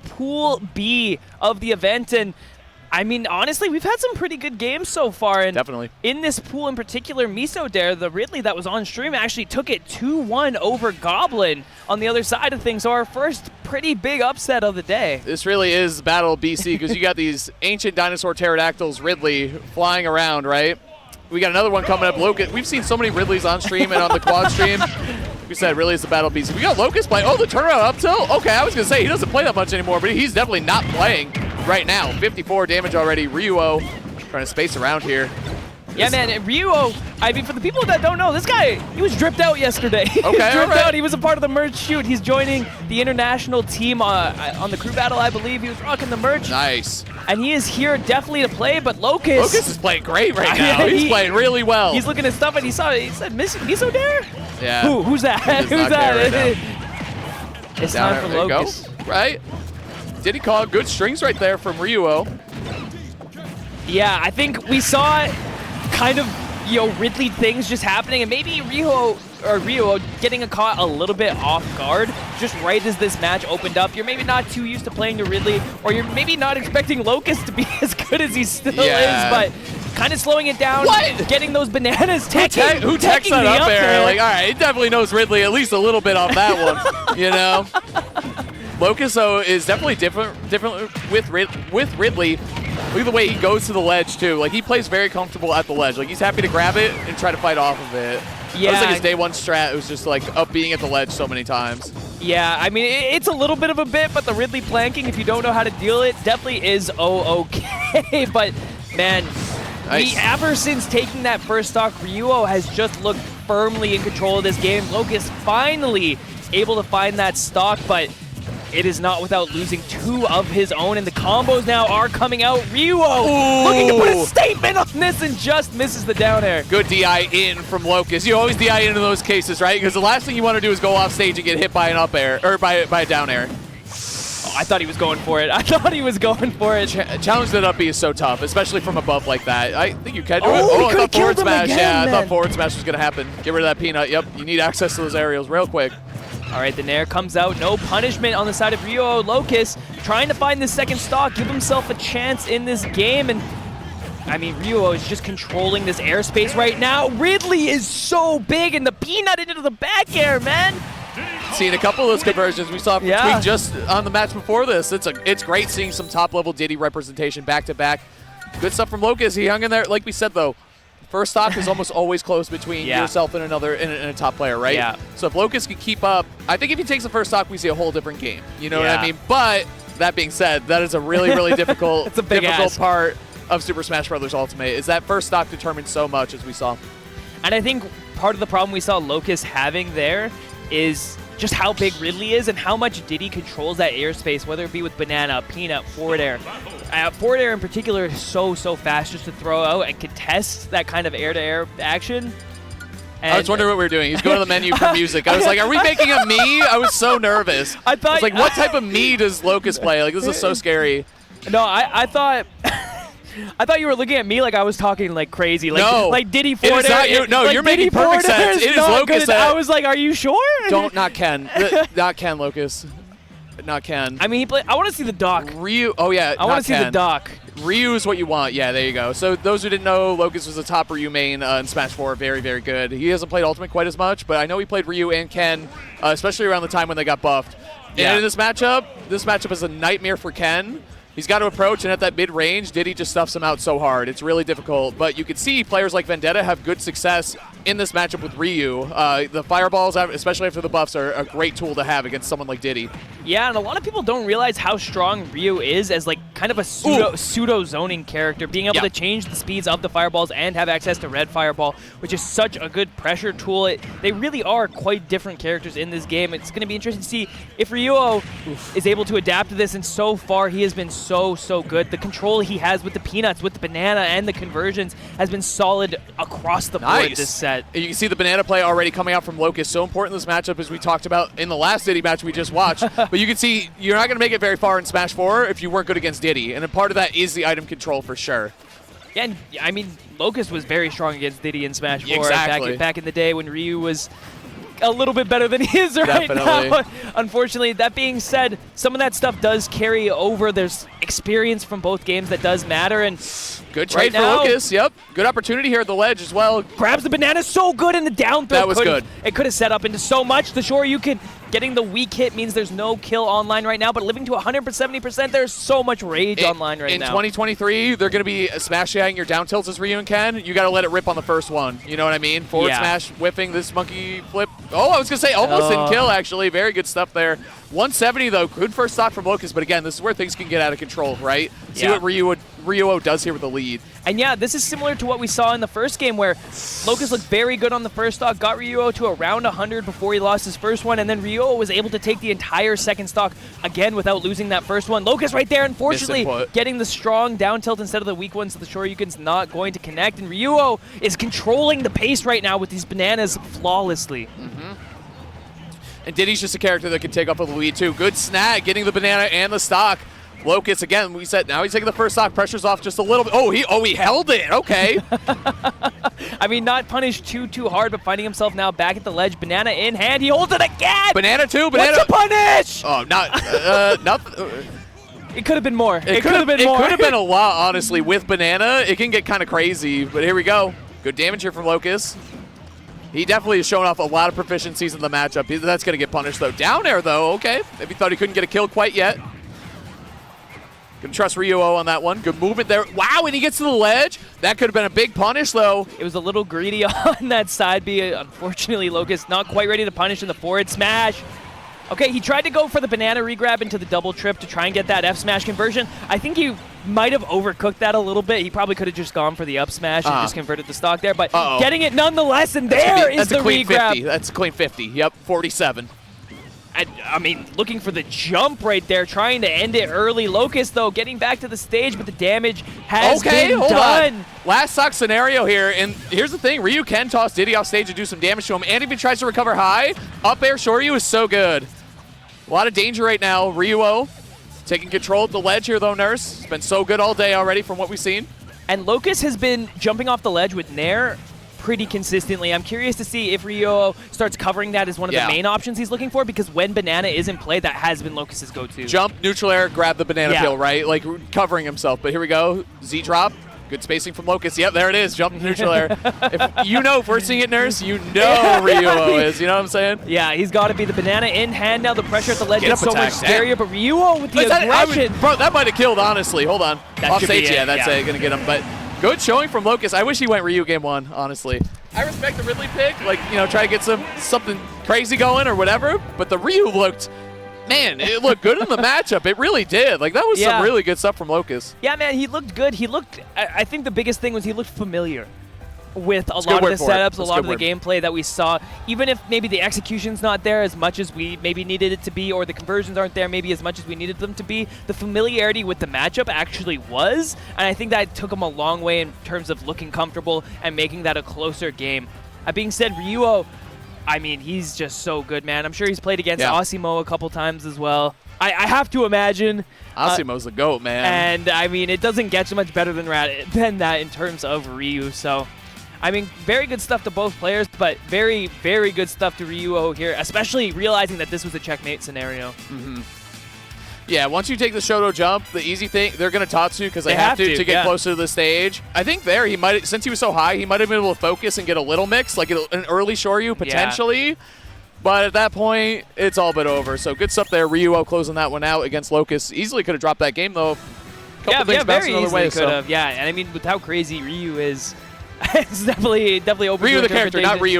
through Pool B of the event, and I mean, honestly, we've had some pretty good games so far. And definitely. In this pool in particular, Miso Dare, the Ridley that was on stream, actually took it 2-1 over Goblin on the other side of things. So our first pretty big upset of the day. This really is Battle of BC because you got these ancient dinosaur pterodactyls, Ridley, flying around, right? We got another one coming up. Locus. We've seen so many Ridleys on stream and on the quad stream. We said really is the Battle of BC. We got Locus playing. Oh, the turnaround up tilt. Okay, I was going to say he doesn't play that much anymore, but he's definitely not playing right now. 54 damage already. Ryuoh trying to space around here. Yeah, man, Ryuoh, I mean, for the people that don't know, this guy, he was dripped out yesterday. Okay, he was dripped out. He was a part of the merch shoot. He's joining the international team on the crew battle, I believe. He was rocking the merch. Nice. And he is here definitely to play, but Locus is playing great right now. He's playing really well. He's looking at stuff, and he said, Miso Dare? Yeah. Who's that? Who's that? Right it's time for Locus. Right? Diddy call good strings right there from Ryuoh. Yeah, I think we saw kind of, Ridley things just happening, and maybe Ryuoh getting caught a little bit off guard just right as this match opened up. You're maybe not too used to playing the Ridley, or you're maybe not expecting Locus to be as good as he still is, but kind of slowing it down, getting those bananas, who techs that up there? Like, all right, he definitely knows Ridley at least a little bit on that one, you know? Locus, though, is definitely different with Ridley. Look at the way he goes to the ledge, too. Like, he plays very comfortable at the ledge. Like, he's happy to grab it and try to fight off of it. Yeah. It was like his day one strat. It was just, like, up being at the ledge so many times. Yeah, I mean, it's a little bit of a bit, but the Ridley planking, if you don't know how to deal it, definitely is okay. But, man, ever since taking that first stock, Ryuoh has just looked firmly in control of this game. Locus finally able to find that stock, but it is not without losing two of his own, and the combos now are coming out. Ryuoh looking to put a statement on this and just misses the down air. Good DI in from Locus. You always DI in those cases, right? Because the last thing you want to do is go off stage and get hit by an up air, or by a down air. Oh, I thought he was going for it. Challenge that up B is so tough, especially from above like that. I think you can do it. Oh, I thought forward smash. Again, I thought forward smash was going to happen. Get rid of that peanut. Yep, you need access to those aerials real quick. All right, the Nair comes out. No punishment on the side of Ryuoh. Locus trying to find the second stock, give himself a chance in this game. And, I mean, Ryuoh is just controlling this airspace right now. Ridley is so big, and the peanut into the back air, man. Seeing a couple of those conversions we saw between just on the match before this. It's great seeing some top-level Diddy representation back-to-back. Good stuff from Locus. He hung in there. Like we said, though, first stock is almost always close between yourself and another and a top player, right? Yeah. So if Locus can keep up, I think if he takes the first stock, we see a whole different game. You know what I mean? But that being said, that is a really, really difficult, part of Super Smash Bros. Ultimate. Is that first stock determines so much, as we saw. And I think part of the problem we saw Locus having there is just how big Ridley is and how much Diddy controls that airspace, whether it be with banana, peanut, forward air. Forward air in particular is so fast just to throw out and contest that kind of air-to-air action. And I was wondering what we were doing. He's going to the menu for music. I was like, are we making a me? I was so nervous. I was like, what type of me does Locus play? Like, this is so scary. No, I thought... I thought you were looking at me like I was talking like crazy. Like Diddy forward air. You're making perfect sense. It is Locus. I was like, are you sure? Not Ken. Not Ken, Locus. Not Ken. I mean, I want to see the doc. Ryu. Oh, yeah. I want to see the doc. Ryu is what you want. Yeah, there you go. So those who didn't know, Locus was a top Ryu main in Smash 4. Very, very good. He hasn't played Ultimate quite as much, but I know he played Ryu and Ken, especially around the time when they got buffed. And in this matchup is a nightmare for Ken. He's got to approach, and at that mid-range, Diddy just stuffs him out so hard. It's really difficult. But you can see players like Vendetta have good success in this matchup with Ryu. The fireballs, especially after the buffs, are a great tool to have against someone like Diddy. Yeah, and a lot of people don't realize how strong Ryu is as like kind of a pseudo zoning character, being able to change the speeds of the fireballs and have access to red fireball, which is such a good pressure tool. They really are quite different characters in this game. It's going to be interesting to see if Ryuoh is able to adapt to this, and so far he has been so good. The control he has with the peanuts, with the banana, and the conversions has been solid across the board this set. And you can see the banana play already coming out from Locus. So important in this matchup, as we talked about in the last Diddy match we just watched. But you can see you're not going to make it very far in Smash 4 if you weren't good against Diddy. And a part of that is the item control for sure. Yeah, and I mean, Locus was very strong against Diddy in Smash 4 exactly. back in the day when Ryu was a little bit better than he is right Definitely. now. Unfortunately, that being said, some of that stuff does carry over. There's experience from both games that does matter. And good trade for now, Locus. Yep. Good opportunity here at the ledge as well. Grabs the banana so good in the down throw. That was good. It could have set up into so much. The Shoryuken getting the weak hit means there's no kill online right now, but living to 170%, there's so much rage online right now. In 2023, they're going to be smash jagging your down tilts as Ryuoh and Ken. You got to let it rip on the first one. You know what I mean? Forward smash, whipping this monkey flip. Oh, I was going to say almost didn't kill, actually. Very good stuff there. 170, though. Good first stock from Locus, but again, this is where things can get out of control, right? See what Ryuoh does here with the lead. And yeah, this is similar to what we saw in the first game where Locus looked very good on the first stock, got Ryuoh to around 100 before he lost his first one, and then Ryuoh was able to take the entire second stock again without losing that first one. Locus right there, unfortunately, getting the strong down tilt instead of the weak one, so the Shoryuken's not going to connect, and Ryuoh is controlling the pace right now with these bananas flawlessly. And Diddy's just a character that can take off with the lead, too. Good snag, getting the banana and the stock. Locus, again, we said now he's taking the first stock. Pressure's off just a little bit. Oh, he held it. Okay. I mean, not punished too hard, but finding himself now back at the ledge. Banana in hand. He holds it again. Banana too. Banana. What's a punish? Oh, nothing. It could have been more. It could have been more. It could have been a lot, honestly. With Banana, it can get kind of crazy. But here we go. Good damage here from Locus. He definitely has shown off a lot of proficiencies in the matchup. That's going to get punished, though. Down air, though. Okay. Maybe thought he couldn't get a kill quite yet. Gonna trust Ryuoh on that one. Good movement there. Wow, and he gets to the ledge. That could have been a big punish, though. It was a little greedy on that side B. Unfortunately, Locus not quite ready to punish in the forward smash. Okay, he tried to go for the banana regrab into the double trip to try and get that F smash conversion. I think he might have overcooked that a little bit. He probably could have just gone for the up smash and just converted the stock there, but getting it nonetheless, and there is the regrab. 50. That's a clean 50. Yep, 47. I mean, looking for the jump right there, trying to end it early. Locus, though, getting back to the stage, but the damage has been done. On. Last stock scenario here, and here's the thing. Ryuoh can toss Diddy off stage and do some damage to him, and if he tries to recover high, up air Shoryu is so good. A lot of danger right now. Ryuoh taking control of the ledge here, though, Nurse. It's been so good all day already from what we've seen. And Locus has been jumping off the ledge with Nair pretty consistently. I'm curious to see if Ryuoh starts covering that as one of the main options he's looking for, because when banana is in play, that has been Locus's go-to. Jump, neutral air, grab the banana kill, right? Like covering himself. But here we go. Z-drop. Good spacing from Locus. Yep, there it is. Jump, neutral air. If we're seeing it, Nurse, you know Ryuoh is. You know what I'm saying? Yeah, he's got to be the banana in hand now. The pressure at the ledge is so much scarier, but Ryuoh with the aggression. Bro, that might have killed, honestly. Hold on. Off stage, that's it. Gonna get him. But good showing from Locus. I wish he went Ryuoh game one, honestly. I respect the Ridley pick, like, try to get something crazy going or whatever, but the Ryuoh looked, man, it looked good in the matchup. It really did. Like, that was some really good stuff from Locus. Yeah, man, he looked good. I think the biggest thing was he looked familiar with a lot of the setups, a lot of the gameplay that we saw. Even if maybe the execution's not there as much as we maybe needed it to be, or the conversions aren't there maybe as much as we needed them to be, the familiarity with the matchup actually was, and I think that took him a long way in terms of looking comfortable and making that a closer game. That being said, Ryuoh, I mean, he's just so good, man. I'm sure he's played against Asimo a couple times as well. I have to imagine. Asimo's the GOAT, man. And, I mean, it doesn't get so much better than that in terms of Ryu, so I mean, very good stuff to both players, but very, very good stuff to Ryuoh here, especially realizing that this was a checkmate scenario. Yeah, once you take the Shoto jump, the easy thing, they're going to Tatsu because they have to get closer to the stage. I think there, he might, since he was so high, he might have been able to focus and get a little mix, like an early Shoryu potentially. But at that point, it's all but over. So good stuff there. Ryuoh closing that one out against Locus. Easily could have dropped that game, though. Very easily could have. Yeah, and I mean, with how crazy Ryu is, it's definitely open Ryu the character, not Ryuoh.